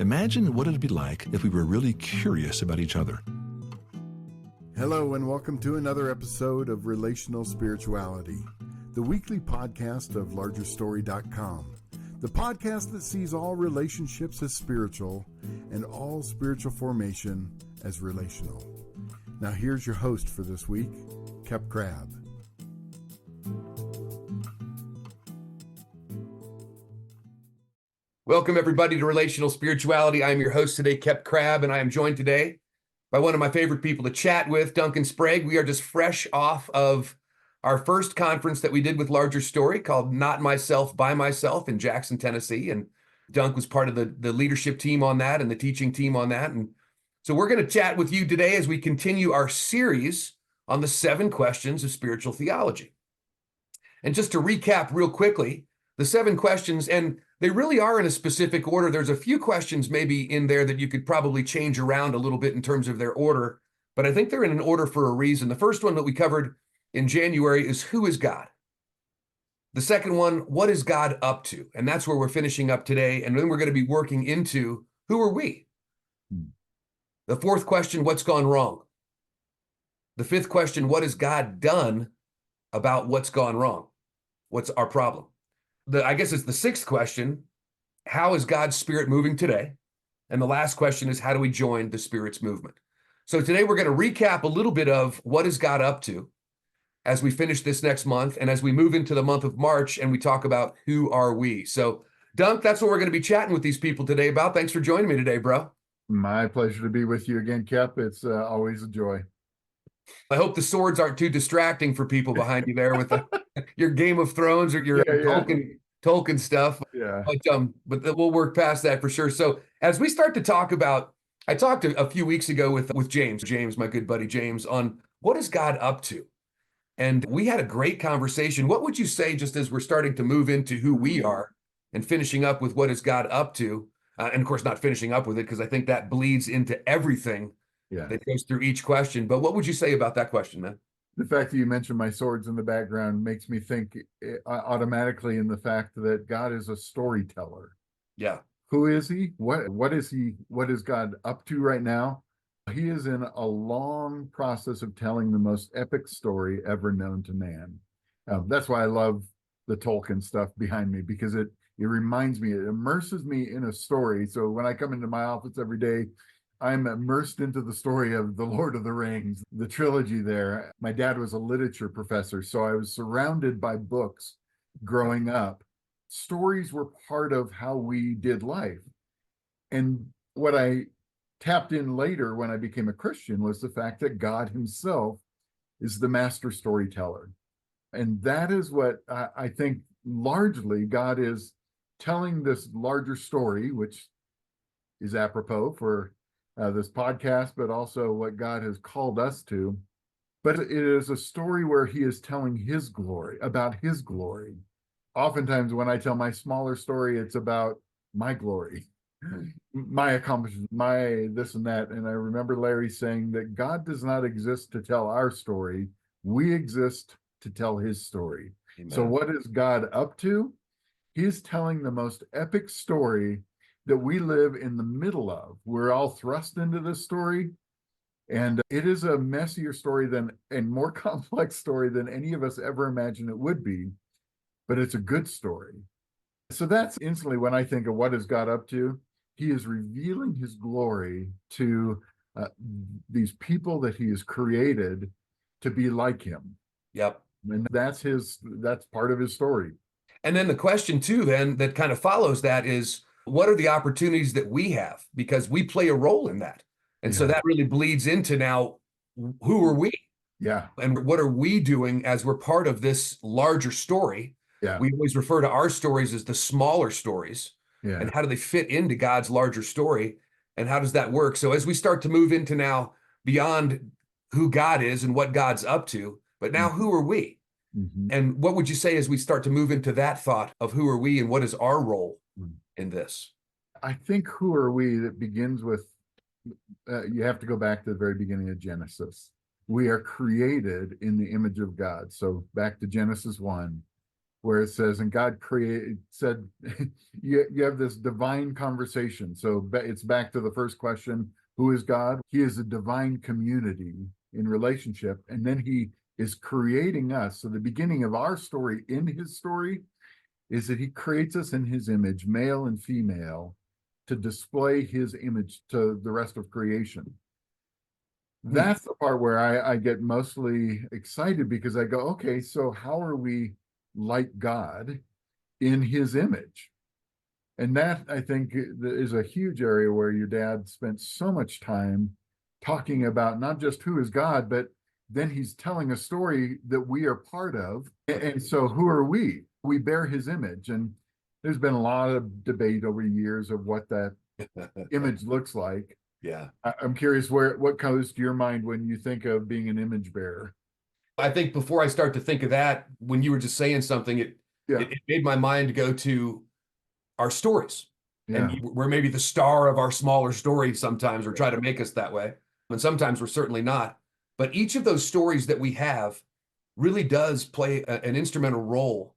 Imagine what it'd be like if we were really curious about each other. Hello, and welcome to another episode of Relational Spirituality, the weekly podcast of largerstory.com, the podcast that sees all relationships as spiritual and all spiritual formation as relational. Now, here's your host for this week, Crabb. Welcome, everybody, to Relational Spirituality. I'm your host today, Crabb, and I am joined today by one of my favorite people to chat with, Duncan Sprague. We are just fresh off of our first conference that we did with Larger Story called Not Myself, By Myself in Jackson, Tennessee. And Dunk was part of the leadership team on that and the teaching team on that. And so we're going to chat with you today as we continue our series on the 7 questions of spiritual theology. And just to recap real quickly, the 7 questions, and they really are in a specific order. There's a few questions maybe in there that you could probably change around a little bit in terms of their order, but I think they're in an order for a reason. The first one that we covered in January is, who is God? The second one, what is God up to? And that's where we're finishing up today. And then we're going to be working into, who are we? The fourth question, what's gone wrong? The fifth question, what has God done about what's gone wrong? What's our problem? I guess it's the sixth question, how is God's Spirit moving today? And the last question is, how do we join the Spirit's movement? So today we're going to recap a little bit of what is God up to as we finish this next month and as we move into the month of March and we talk about who are we. So Dunk, that's what we're going to be chatting with these people today about. Thanks for joining me today, bro. My pleasure to be with you again, Kep. It's always a joy. I hope the swords aren't too distracting for people behind you there with your Game of Thrones or your Tolkien stuff. Yeah. But we'll work past that for sure. So as we start to talk about, I talked a few weeks ago with James, my good buddy James, on what is God up to? And we had a great conversation. What would you say, just as we're starting to move into who we are and finishing up with what is God up to? And of course, not finishing up with it, because I think that bleeds into everything that goes through each question. But what would you say about that question, man? The fact that you mentioned my swords in the background makes me think automatically in the fact that God is a storyteller. Yeah. Who is he? What is he? What is God up to right now? He is in a long process of telling the most epic story ever known to man. That's why I love the Tolkien stuff behind me, because it reminds me, it immerses me in a story. So when I come into my office every day, I'm immersed into the story of The Lord of the Rings, the trilogy there. My dad was a literature professor, so I was surrounded by books growing up. Stories were part of how we did life. And what I tapped in later when I became a Christian was the fact that God himself is the master storyteller. And that is what I think largely God is telling this larger story, which is apropos for this podcast, but also what God has called us to. But it is a story where he is telling his glory, about his glory. Oftentimes when I tell my smaller story, it's about my glory, my accomplishments, my this and that. And I remember Larry saying that God does not exist to tell our story. We exist to tell his story. Amen. So what is God up to? He is telling the most epic story that we live in the middle of. We're all thrust into this story, and it is a messier story and more complex story than any of us ever imagined it would be, but it's a good story. So that's instantly when I think of what is God up to. He is revealing his glory to these people that he has created to be like him. Yep. And that's part of his story. And then the question too, then, that kind of follows that is, what are the opportunities that we have? Because we play a role in that. And so that really bleeds into now, who are we? Yeah. And what are we doing as we're part of this larger story? Yeah. We always refer to our stories as the smaller stories. Yeah. And how do they fit into God's larger story? And how does that work? So as we start to move into now beyond who God is and what God's up to, but now who are we? Mm-hmm. And what would you say as we start to move into that thought of who are we and what is our role in this? I think who are we that begins with, you have to go back to the very beginning of Genesis. We are created in the image of God. So back to Genesis 1. where it says, and God said, you have this divine conversation. So it's back to the first question, who is God? He is a divine community in relationship. And then he is creating us. So the beginning of our story in his story is that he creates us in his image, male and female, to display his image to the rest of creation. That's the part where I get mostly excited, because I go, okay, so how are we like God in his image? And that, I think, is a huge area where your dad spent so much time talking about not just who is God, but then he's telling a story that we are part of. And so who are we? We bear his image. And there's been a lot of debate over years of what that image looks like. Yeah. I'm curious what comes to your mind when you think of being an image bearer? I think before I start to think of that, when you were just saying something, it made my mind go to our stories. Yeah. And we're maybe the star of our smaller stories sometimes, or try to make us that way. And sometimes we're certainly not. But each of those stories that we have really does play an instrumental role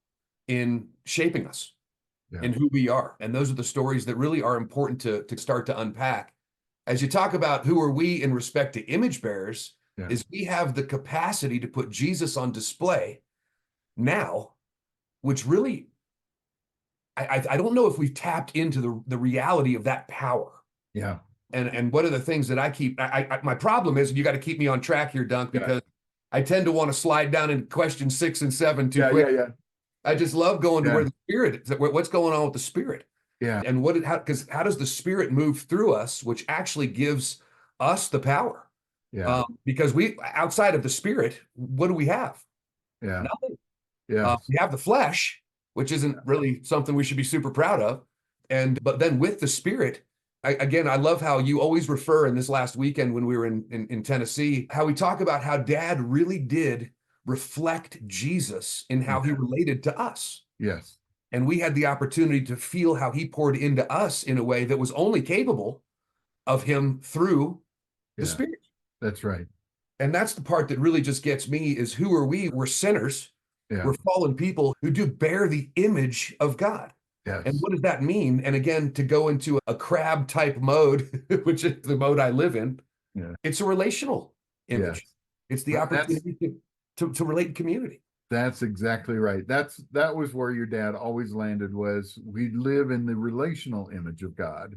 in shaping us and who we are. And those are the stories that really are important to start to unpack. As you talk about who are we in respect to image bearers, is we have the capacity to put Jesus on display now, which really, I don't know if we've tapped into the reality of that power. Yeah. And one of the things that I keep, my problem is, and you got to keep me on track here, Dunk, because I tend to want to slide down in question 6 and 7 too quick. I just love going to where the Spirit is, what's going on with the Spirit. Yeah. And because how does the Spirit move through us, which actually gives us the power? Yeah. Because we, outside of the Spirit, what do we have? Yeah. Nothing. Yeah. We have the flesh, which isn't really something we should be super proud of. But then with the Spirit, I love how you always refer, in this last weekend when we were in Tennessee, how we talk about how Dad really did reflect Jesus in how he related to us. Yes. And we had the opportunity to feel how he poured into us in a way that was only capable of him through the Spirit. That's right. And that's the part that really just gets me, is who are we? We're sinners. We're fallen people who do bear the image of God. Yes. And what does that mean? And again, to go into a Crabb type mode, which is the mode I live in, it's a relational image. It's the opportunity to relate in community. That's exactly right. That was where your dad always landed, was we live in the relational image of God.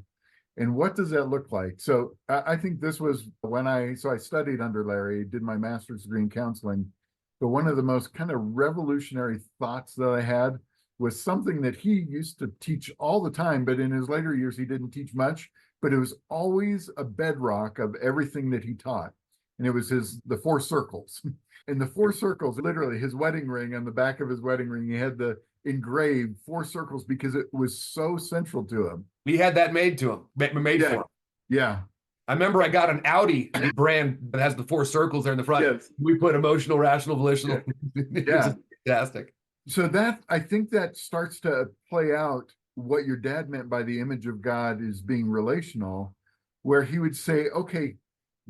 And what does that look like? So I think this was when I studied under Larry, did my master's degree in counseling. But one of the most kind of revolutionary thoughts that I had was something that he used to teach all the time, but in his later years, he didn't teach much, but it was always a bedrock of everything that he taught. And it was the 4 circles. And the 4 circles, literally his wedding ring, on the back of his wedding ring, he had the engraved 4 circles because it was so central to him. We had that made to him, made for him. Yeah. I remember I got an Audi brand that has the 4 circles there in the front. Yes. We put emotional, rational, volitional. Yeah. Fantastic. So I think that starts to play out what your dad meant by the image of God is being relational, where he would say, okay,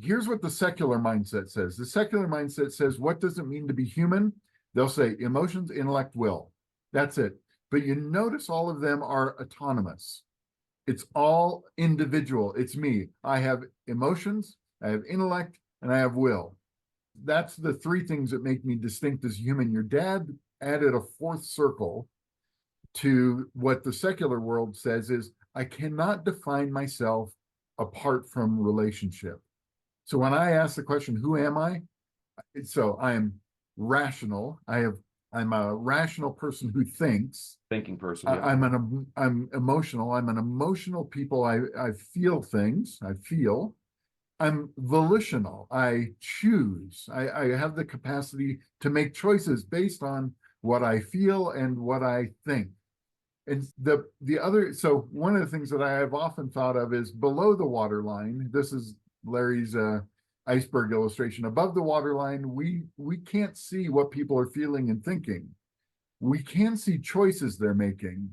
here's what the secular mindset says. The secular mindset says, what does it mean to be human? They'll say emotions, intellect, will. That's it. But you notice all of them are autonomous. It's all individual. It's me. I have emotions, I have intellect, and I have will. That's the 3 things that make me distinct as human. Your dad added a 4th circle to what the secular world says is, I cannot define myself apart from relationship. So when I ask the question, who am I? So I am rational. I'm a rational person who thinks. Thinking person. Yeah. I'm emotional. I'm an emotional people. I feel things. I feel. I'm volitional. I choose. I have the capacity to make choices based on what I feel and what I think. And the other, so one of the things that I have often thought of is below the waterline. This is Larry's iceberg illustration. Above the waterline, we can't see what people are feeling and thinking. We can see choices they're making.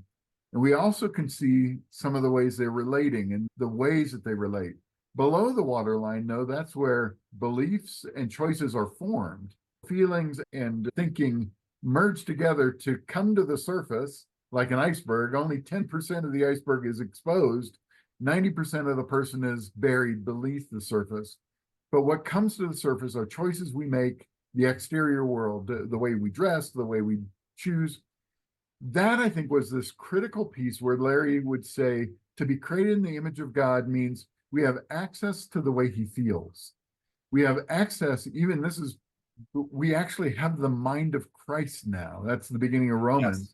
And we also can see some of the ways they're relating and the ways that they relate. Below the waterline, no, that's where beliefs and choices are formed. Feelings and thinking merge together to come to the surface like an iceberg. Only 10% of the iceberg is exposed. 90% of the person is buried beneath the surface. But what comes to the surface are choices we make, the exterior world, the way we dress, the way we choose. That, I think, was this critical piece where Larry would say, to be created in the image of God means we have access to the way he feels. We have access, we actually have the mind of Christ now. That's the beginning of Romans,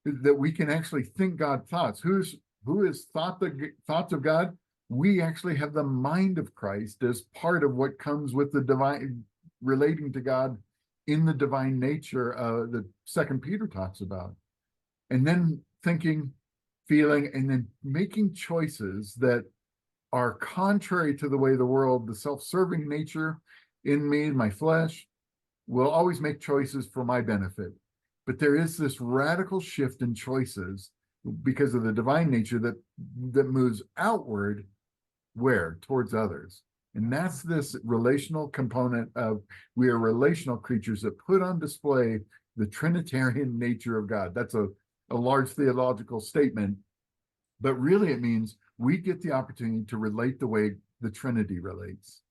that we can actually think God thoughts. Who has thought the thoughts of God? We actually have the mind of Christ as part of what comes with the divine, relating to God in the divine nature that 2 Peter talks about. And then thinking, feeling, and then making choices that are contrary to the way the world, the self-serving nature in me, my flesh, will always make choices for my benefit. But there is this radical shift in choices because of the divine nature that moves outward, where? Towards others. And that's this relational component of, we are relational creatures that put on display the Trinitarian nature of God. That's a large theological statement, but really it means we get the opportunity to relate the way the Trinity relates.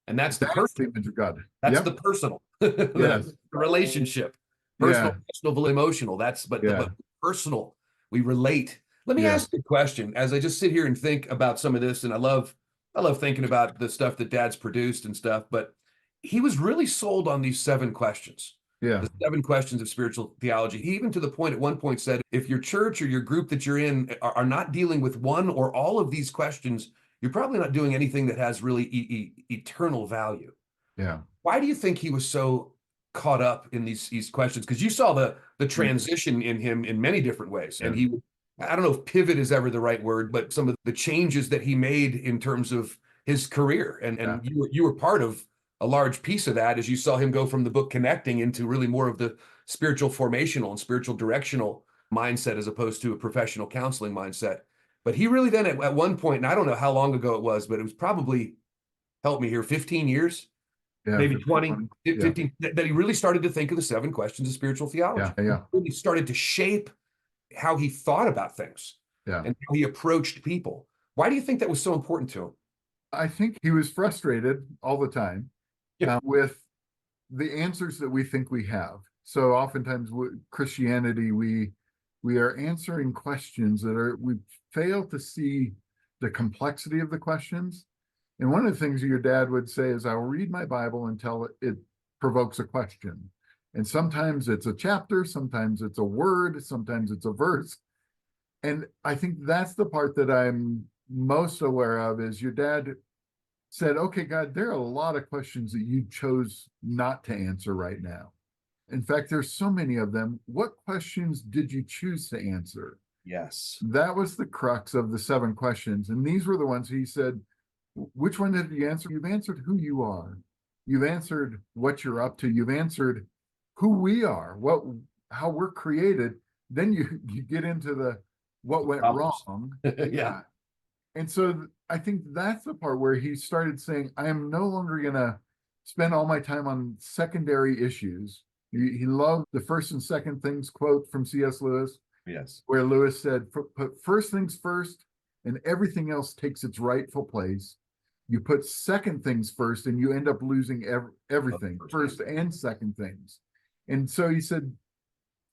And that's the image of God. That's the personal, Yes. the relationship, personal, emotional. But personal, we relate. Let me ask you a question as I just sit here and think about some of this. And I love thinking about the stuff that Dad's produced and stuff, but he was really sold on these 7 questions. Yeah. The 7 questions of spiritual theology. He even to the point at one point said, if your church or your group that you're in are not dealing with one or all of these questions, you're probably not doing anything that has really eternal value. Yeah. Why do you think he was so caught up in these questions? Because you saw the transition in him in many different ways. And I don't know if pivot is ever the right word, but some of the changes that he made in terms of his career. And you were part of a large piece of that as you saw him go from the book Connecting into really more of the spiritual formational and spiritual directional mindset as opposed to a professional counseling mindset. But he really then at one point, and I don't know how long ago it was, but it was probably, help me here, 15 years, maybe 20, 15, that he really started to think of the 7 questions of spiritual theology. He really started to shape how he thought about things and how he approached people. Why do you think that was so important to him? I think he was frustrated all the time with the answers that we think we have. So oftentimes with Christianity, we are answering questions that we fail to see the complexity of the questions. And one of the things your dad would say is, I'll read my Bible until it provokes a question. And sometimes it's a chapter, sometimes it's a word, sometimes it's a verse. And I think that's the part that I'm most aware of is your dad said, okay, God, there are a lot of questions that you chose not to answer right now. In fact, there's so many of them. What questions did you choose to answer? Yes. That was the crux of the 7 questions. And these were the ones he said, which one did you answer? You've answered who you are. You've answered what you're up to. You've answered who we are, how we're created. Then you get into what went wrong. And so I think that's the part where he started saying, I am no longer going to spend all my time on secondary issues. He loved the first and second things quote from C.S. Lewis. Yes. Where Lewis said, put first things first and everything else takes its rightful place. You put second things first and you end up losing everything, first and second things. And so he said,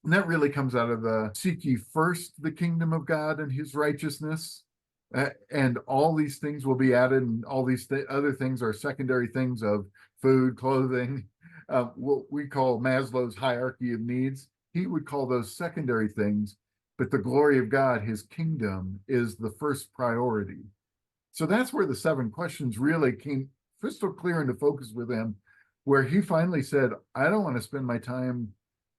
and that really comes out of the seek ye first the kingdom of God and his righteousness. And all these things will be added, and all these other things are secondary things of food, clothing, what we call Maslow's hierarchy of needs. He would call those secondary things, but the glory of God, his kingdom, is the first priority. So that's where the 7 questions really came crystal clear into focus with him, where he finally said, I don't want to spend my time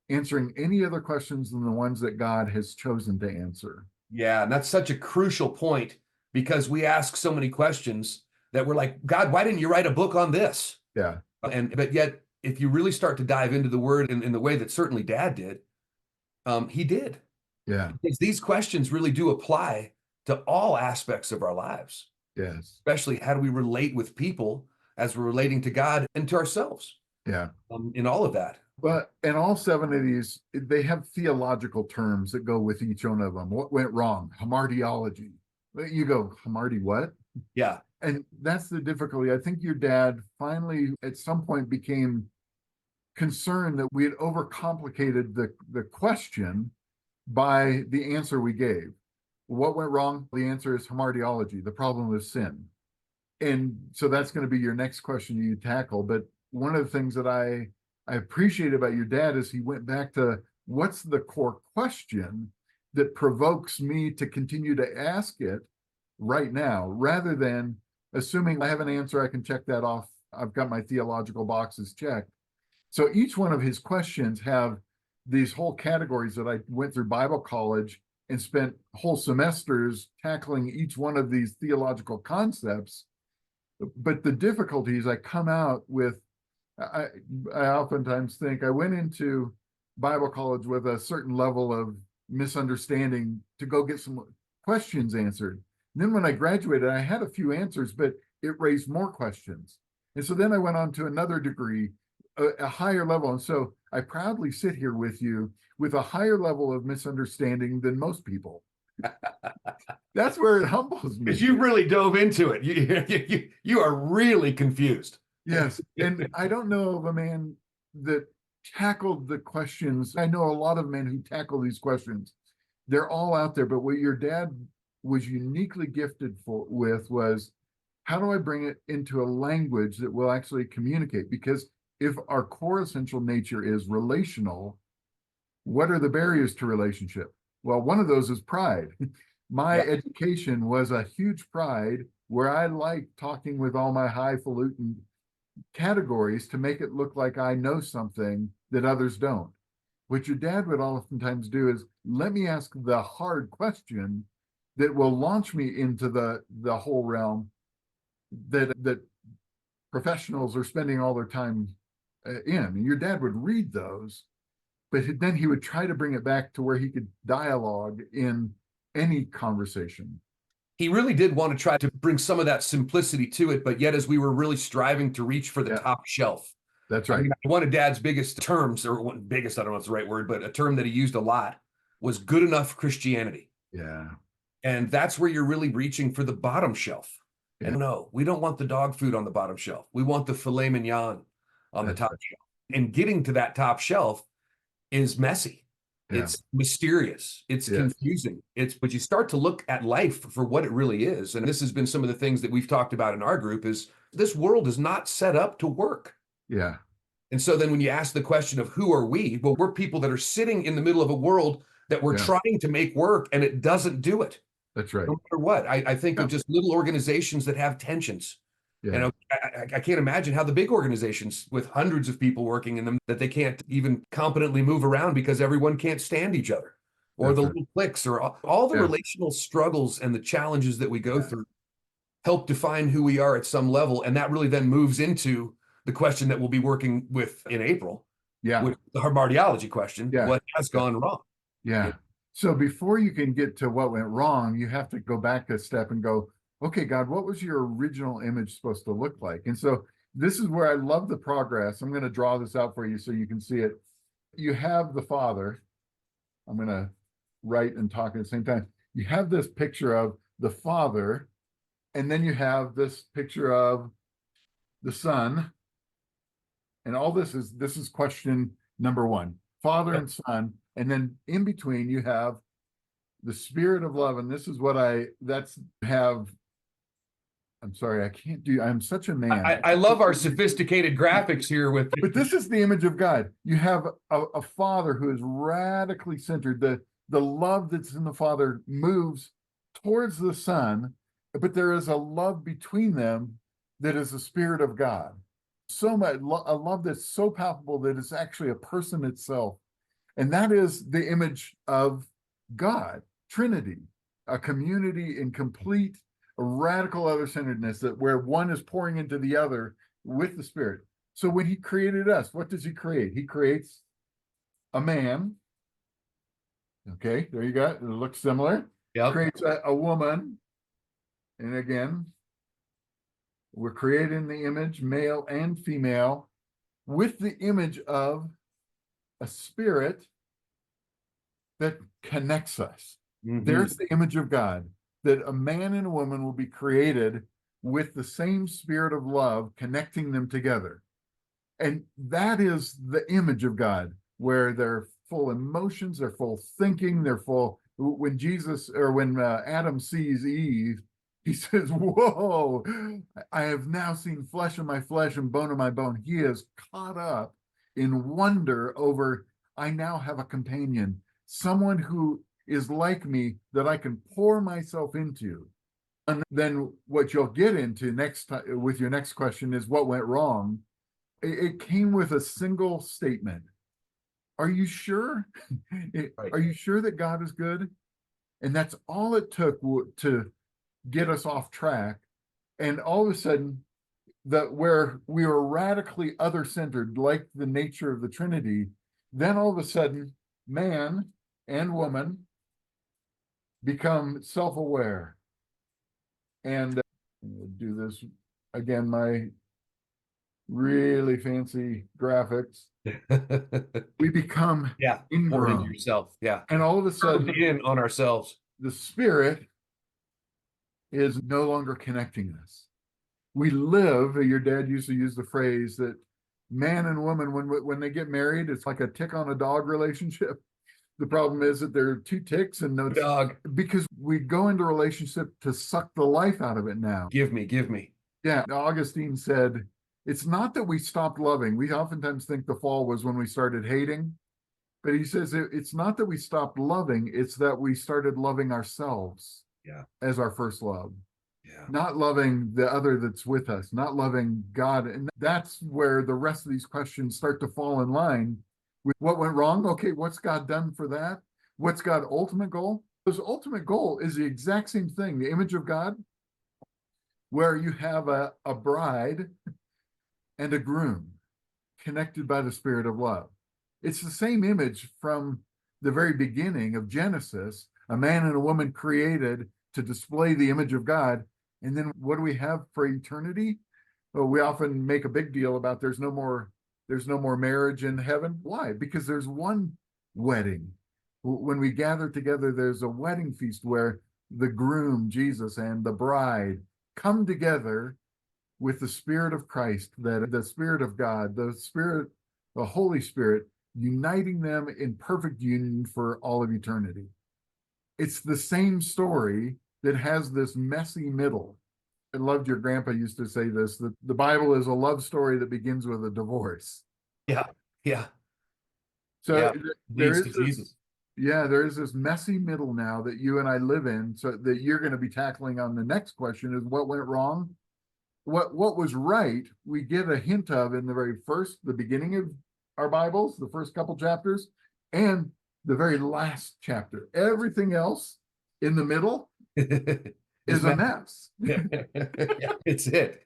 answering any other questions than the ones that God has chosen to answer. Yeah, and that's such a crucial point because we ask so many questions that we're like, God, why didn't you write a book on this? Yeah. But yet, if you really start to dive into the word in the way that certainly Dad did, he did. Yeah. Because these questions really do apply to all aspects of our lives. Yes. Especially how do we relate with people as we're relating to God and to ourselves? Yeah. In all of that. But in all seven of these, they have theological terms that go with each one of them. What went wrong? Hamartiology. You go, Hamarti what? Yeah. And that's the difficulty. I think your dad finally at some point became concerned that we had overcomplicated the question by the answer we gave. What went wrong? The answer is hamartiology. The problem is sin. And so that's going to be your next question you tackle. But one of the things that I appreciate about your dad is he went back to what's the core question that provokes me to continue to ask it right now, rather than assuming I have an answer, I can check that off. I've got my theological boxes checked. So each one of his questions have these whole categories that I went through Bible college and spent whole semesters tackling each one of these theological concepts. But the difficulty is I come out with, I oftentimes think I went into Bible college with a certain level of misunderstanding to go get some questions answered. And then when I graduated, I had a few answers, but it raised more questions. And so then I went on to another degree, a higher level. And so I proudly sit here with you with a higher level of misunderstanding than most people. That's where it humbles me. Because you really dove into it. You are really confused. Yes. And I don't know of a man that tackled the questions. I know a lot of men who tackle these questions. They're all out there. But what your dad was uniquely gifted with was, how do I bring it into a language that will actually communicate? Because if our core essential nature is relational, what are the barriers to relationship? Well, one of those is pride. My education was a huge pride where I like talking with all my highfalutin categories to make it look like I know something that others don't. What your dad would oftentimes do is let me ask the hard question that will launch me into the whole realm that professionals are spending all their time in. And your dad would read those, but then he would try to bring it back to where he could dialogue in any conversation. He really did want to try to bring some of that simplicity to it, but yet as we were really striving to reach for the top shelf. That's right. I mean, one of Dad's biggest terms, or biggest, I don't know if it's the right word, but a term that he used a lot was good enough Christianity. Yeah. And that's where you're really reaching for the bottom shelf. Yeah. And no, we don't want the dog food on the bottom shelf. We want the filet mignon on the top shelf. And getting to that top shelf is messy. Yeah. It's mysterious. It's confusing. But you start to look at life for what it really is. And this has been some of the things that we've talked about in our group is this world is not set up to work. Yeah. And so then when you ask the question of who are we? Well, we're people that are sitting in the middle of a world that we're trying to make work and it doesn't do it. That's right. No matter what. I think of just little organizations that have tensions. Yeah. And I can't imagine how the big organizations with hundreds of people working in them, that they can't even competently move around because everyone can't stand each other, or the little cliques, or all the relational struggles and the challenges that we go through help define who we are at some level. And that really then moves into the question that we'll be working with in April. Yeah. With the hamartiology question. Yeah. What has gone wrong? Yeah. So before you can get to what went wrong, you have to go back a step and go, okay, God, what was your original image supposed to look like? And so this is where I love the progress. I'm going to draw this out for you so you can see it. You have the Father. I'm going to write and talk at the same time. You have this picture of the Father, and then you have this picture of the Son. And all this is question number one, Father and Son. And then in between you have the Spirit of love. And this is what I'm sorry, I can't do, I'm such a man. I love our sophisticated graphics here with, but this is the image of God. You have a Father who is radically centered. The love that's in the Father moves towards the Son, but there is a love between them that is the Spirit of God. So much, a love that's so palpable that it's actually a person itself. And that is the image of God, Trinity, a community in complete radical other-centeredness, that where one is pouring into the other with the Spirit. So when he created us, what does he create? He creates a man. Okay, there you go. It looks similar. Yep. Creates a woman. And again, we're created in the image, male and female, with the image of a spirit that connects us. Mhm. There's the image of God, that a man and a woman will be created with the same spirit of love connecting them together. And that is the image of God, where they're full emotions, they're full thinking, they're full. When Jesus, or when Adam sees Eve, he says, "Whoa, I have now seen flesh of my flesh and bone of my bone." He is caught up in wonder over, I now have a companion, someone who is like me that I can pour myself into. And then what you'll get into next time with your next question is what went wrong. It came with a single statement. Are you sure? Right. Are you sure that God is good? And that's all it took to get us off track. And all of a sudden, where we were radically other-centered, like the nature of the Trinity, then all of a sudden, man and woman become self-aware. And do this again, my really fancy graphics. We become Yeah. Pour into ingrown. yourself. Yeah. And all of a sudden, In on ourselves. the spirit is no longer connecting us. We live, your dad used to use the phrase that man and woman, when they get married, it's like a tick on a dog relationship. The problem is that there are two ticks and no dog, because we go into relationship to suck the life out of it now. Give me. Yeah, Augustine said, it's not that we stopped loving. We oftentimes think the fall was when we started hating. But he says it's not that we stopped loving, it's that we started loving ourselves as our first love. Yeah. Not loving the other that's with us, not loving God. And that's where the rest of these questions start to fall in line with what went wrong. Okay, what's God done for that? What's God's ultimate goal? His ultimate goal is the exact same thing, the image of God, where you have a bride and a groom connected by the spirit of love. It's the same image from the very beginning of Genesis, a man and a woman created to display the image of God. And then what do we have for eternity? Well, we often make a big deal about there's no more marriage in heaven. Why? Because there's one wedding. When we gather together, there's a wedding feast where the groom, Jesus, and the bride come together with the Spirit of Christ, that the Spirit of God, the Holy Spirit, uniting them in perfect union for all of eternity. It's the same story that has this messy middle. I loved your grandpa used to say this, that the Bible is a love story that begins with a divorce. Yeah. So there Leads is to Jesus. there is this messy middle now that you and I live in, so that you're going to be tackling on the next question is what went wrong? What was right, we get a hint of in the beginning of our Bibles, the first couple chapters, and the very last chapter. Everything else in the middle is a mess. Yeah, it's it.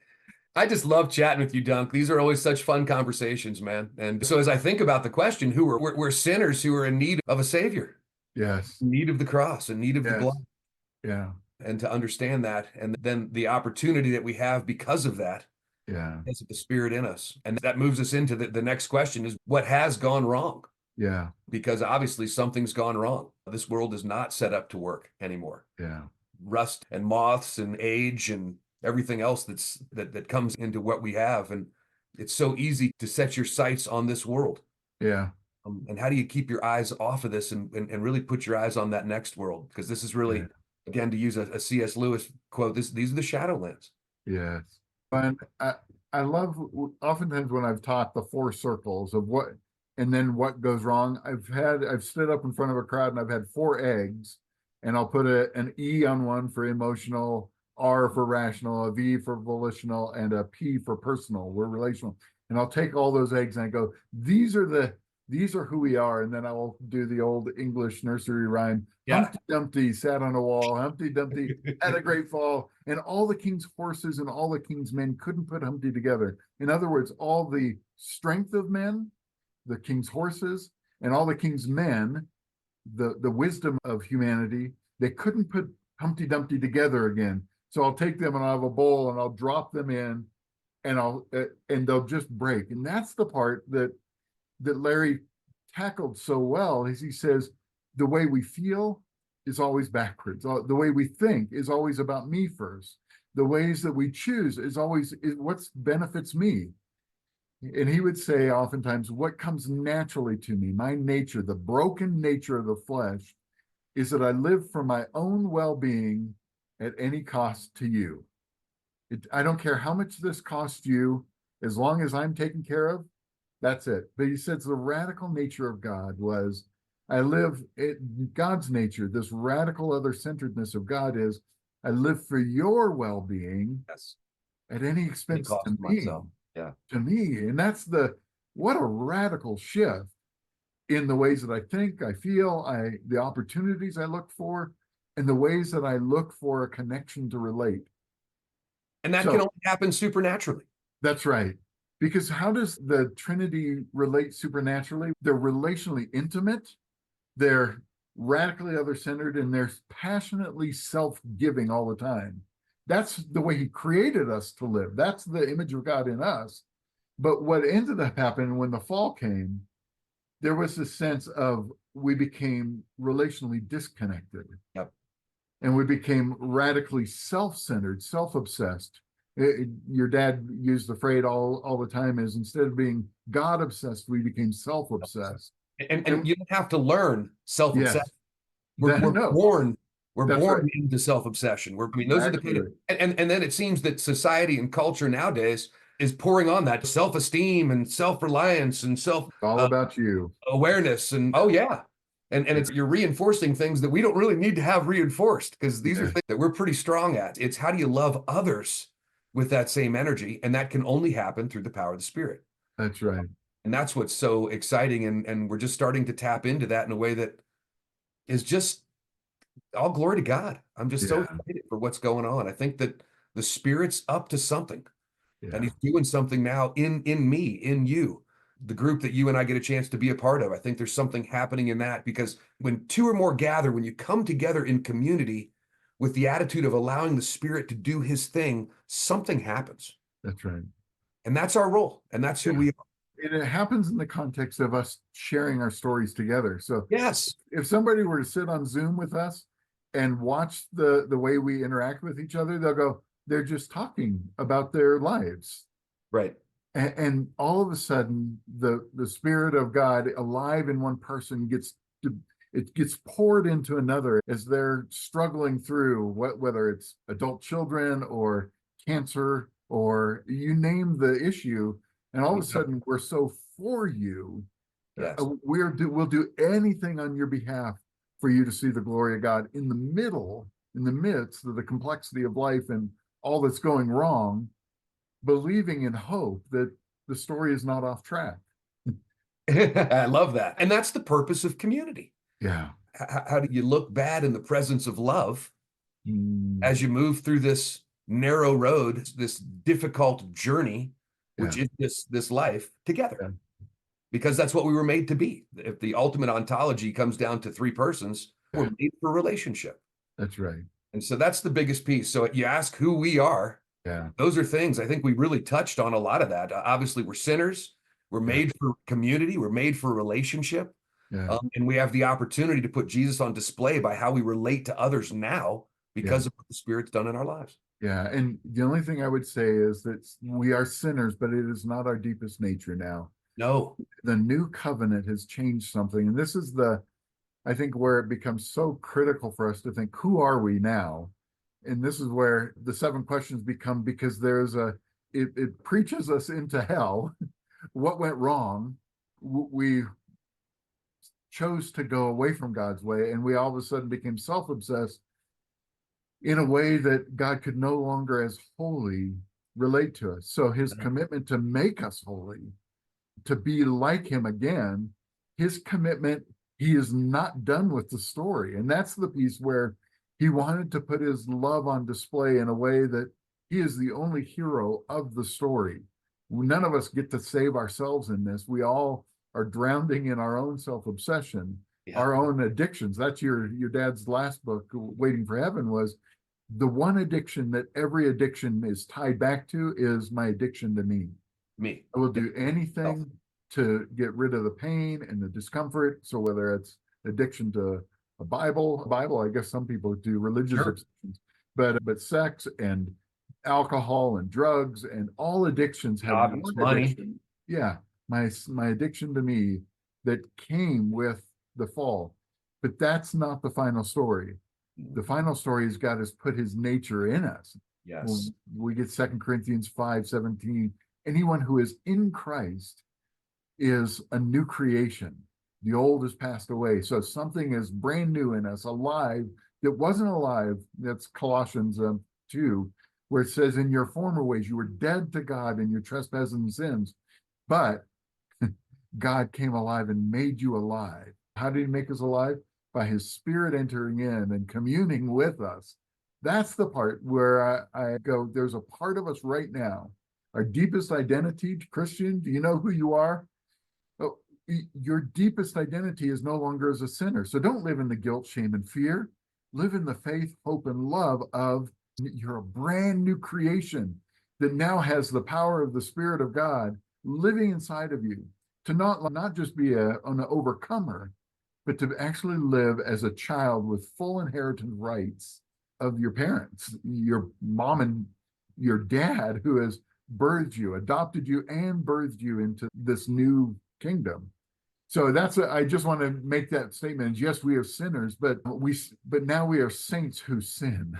I just love chatting with you, Dunk. These are always such fun conversations, man. And so as I think about the question, we're sinners who are in need of a savior. Yes. In need of the cross, in need of the blood. Yeah. And to understand that, and then the opportunity that we have because of that. Yeah. Because of the spirit in us. And that moves us into the next question is what has gone wrong? Yeah. Because obviously something's gone wrong. This world is not set up to work anymore. Yeah. Rust and moths and age and everything else that comes into what we have. And it's so easy to set your sights on this world. Yeah. And how do you keep your eyes off of this and really put your eyes on that next world? Because this is really, again, to use a C.S. Lewis quote, these are the Shadowlands. Yes. And I love, oftentimes when I've taught the 4 circles of what, and then what goes wrong, I've stood up in front of a crowd and I've had 4 eggs, and I'll put an E on one for emotional, R for rational, a V for volitional, and a P for personal. We're relational. And I'll take all those eggs and I go, these are who we are. And then I will do the old English nursery rhyme. Yeah. Humpty Dumpty sat on a wall. Humpty Dumpty had a great fall. And all the king's horses and all the king's men couldn't put Humpty together. In other words, all the strength of men, the king's horses, and all the king's men, the wisdom of humanity, they couldn't put Humpty Dumpty together again. So I'll take them and I'll have a bowl and I'll drop them in, and and they'll just break. And that's the part that Larry tackled so well is he says, the way we feel is always backwards. The way we think is always about me first. The ways that we choose is always what benefits me. And he would say oftentimes, what comes naturally to me, my nature, the broken nature of the flesh, is that I live for my own well-being at any cost to you. I don't care how much this costs you, as long as I'm taken care of, that's it. But he says the radical nature of God was, I live, God's nature, this radical other-centeredness of God is, I live for your well-being at any expense to me. Myself. Yeah. To me. And that's what a radical shift in the ways that I think, I feel, the opportunities I look for, and the ways that I look for a connection to relate. And that can only happen supernaturally. That's right. Because how does the Trinity relate supernaturally? They're relationally intimate, they're radically other-centered, and they're passionately self-giving all the time. That's the way he created us to live. That's the image of God in us. But what ended up happening when the fall came, there was this sense of we became relationally disconnected. Yep. And we became radically self-centered, self-obsessed. Your dad used the phrase all the time is, instead of being God-obsessed, we became self-obsessed. And you don't have to learn self-obsession. Yes. We're born. We're That's born right. into self-obsession. Those are the and then it seems that society and culture nowadays is pouring on that self-esteem and self-reliance and all about you awareness and and it's you're reinforcing things that we don't really need to have reinforced, because these are things that we're pretty strong at. It's how do you love others with that same energy, and that can only happen through the power of the Spirit. That's right. And that's what's so exciting, and we're just starting to tap into that in a way that is just all glory to God. I'm just so excited for what's going on. I think that the Spirit's up to something, and he's doing something now in me, in you, the group that you and I get a chance to be a part of. I think there's something happening in that, because when two or more gather, when you come together in community with the attitude of allowing the Spirit to do his thing, something happens. That's right. And that's our role. And that's who we are. And it happens in the context of us sharing our stories together. So yes, if somebody were to sit on Zoom with us and watch the way we interact with each other, they'll go, they're just talking about their lives. Right. And all of a sudden, the Spirit of God alive in one person gets poured into another as they're struggling through whether it's adult children or cancer or you name the issue. And all of a sudden, we're so for you. Yes. We'll do anything on your behalf for you to see the glory of God in the midst of the complexity of life and all that's going wrong, believing in hope that the story is not off track. I love that. And that's the purpose of community. Yeah. How do you look bad in the presence of love as you move through this narrow road, this difficult journey, which is this life together? Because that's what we were made to be. If the ultimate ontology comes down to three persons, we're made for relationship. That's right. And so that's the biggest piece. So you ask who we are. Yeah. Those are things I think we really touched on a lot of that. Obviously, we're sinners. We're made for community. We're made for relationship. Yeah. And we have the opportunity to put Jesus on display by how we relate to others now because of what the Spirit's done in our lives. Yeah. And the only thing I would say is that we are sinners, but it is not our deepest nature now. No. The new covenant has changed something. And this is I think where it becomes so critical for us to think, who are we now? And this is where the 7 questions become, because it preaches us into hell. What went wrong? We chose to go away from God's way, and we all of a sudden became self-obsessed in a way that God could no longer as holy relate to us. So his commitment to make us holy, to be like him again, his commitment, he is not done with the story. And that's the piece where he wanted to put his love on display in a way that he is the only hero of the story. None of us get to save ourselves in this. We all are drowning in our own self-obsession, our own addictions. That's your dad's last book, Waiting for Heaven, was the one addiction that every addiction is tied back to is my addiction to me. I will do anything to get rid of the pain and the discomfort. So whether it's addiction to a Bible, I guess some people do religious Sure. addictions, but sex and alcohol and drugs and all addictions have Obvious one money. addiction. Yeah, my addiction to me that came with the fall. But that's not the final story. The final story is God has put his nature in us. Yes. We get 2 Corinthians 5:17. Anyone who is in Christ is a new creation. The old has passed away. So something is brand new in us, alive, that wasn't alive. That's Colossians 2, where it says, in your former ways, you were dead to God in your trespasses and sins, but God came alive and made you alive. How did he make us alive? By his spirit entering in and communing with us. That's the part where I go, there's a part of us right now, our deepest identity. Christian, do you know who you are? Oh, your deepest identity is no longer as a sinner. So don't live in the guilt, shame, and fear. Live in the faith, hope, and love of you're a brand new creation that now has the power of the Spirit of God living inside of you, to not just be an overcomer, but to actually live as a child with full inheritance rights of your parents, your mom and your dad, who has birthed you, adopted you, and birthed you into this new kingdom. So I just want to make that statement. Yes, we are sinners, but now we are saints who sin.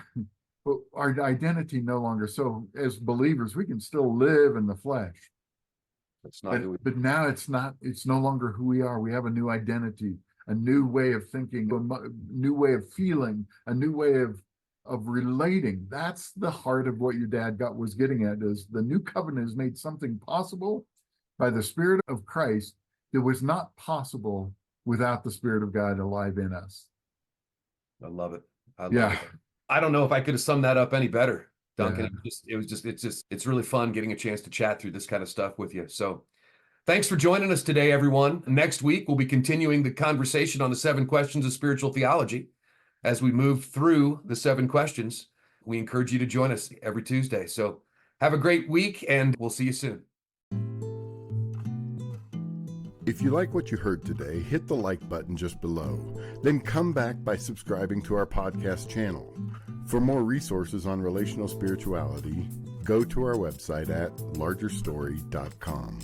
But our identity no longer. So as believers, we can still live in the flesh. That's not who we But now it's no longer who we are. We have a new identity, a new way of thinking, a new way of feeling, a new way of relating. That's the heart of what your dad was getting at, is the new covenant has made something possible by the Spirit of Christ that was not possible without the Spirit of God alive in us. I love it. I love Yeah. it. I don't know if I could have summed that up any better, Duncan. Yeah. It's really fun getting a chance to chat through this kind of stuff with you. So thanks for joining us today, everyone. Next week, we'll be continuing the conversation on the 7 questions of spiritual theology. As we move through the 7 questions, we encourage you to join us every Tuesday. So have a great week, and we'll see you soon. If you like what you heard today, hit the like button just below. Then come back by subscribing to our podcast channel. For more resources on relational spirituality, go to our website at largerstory.com.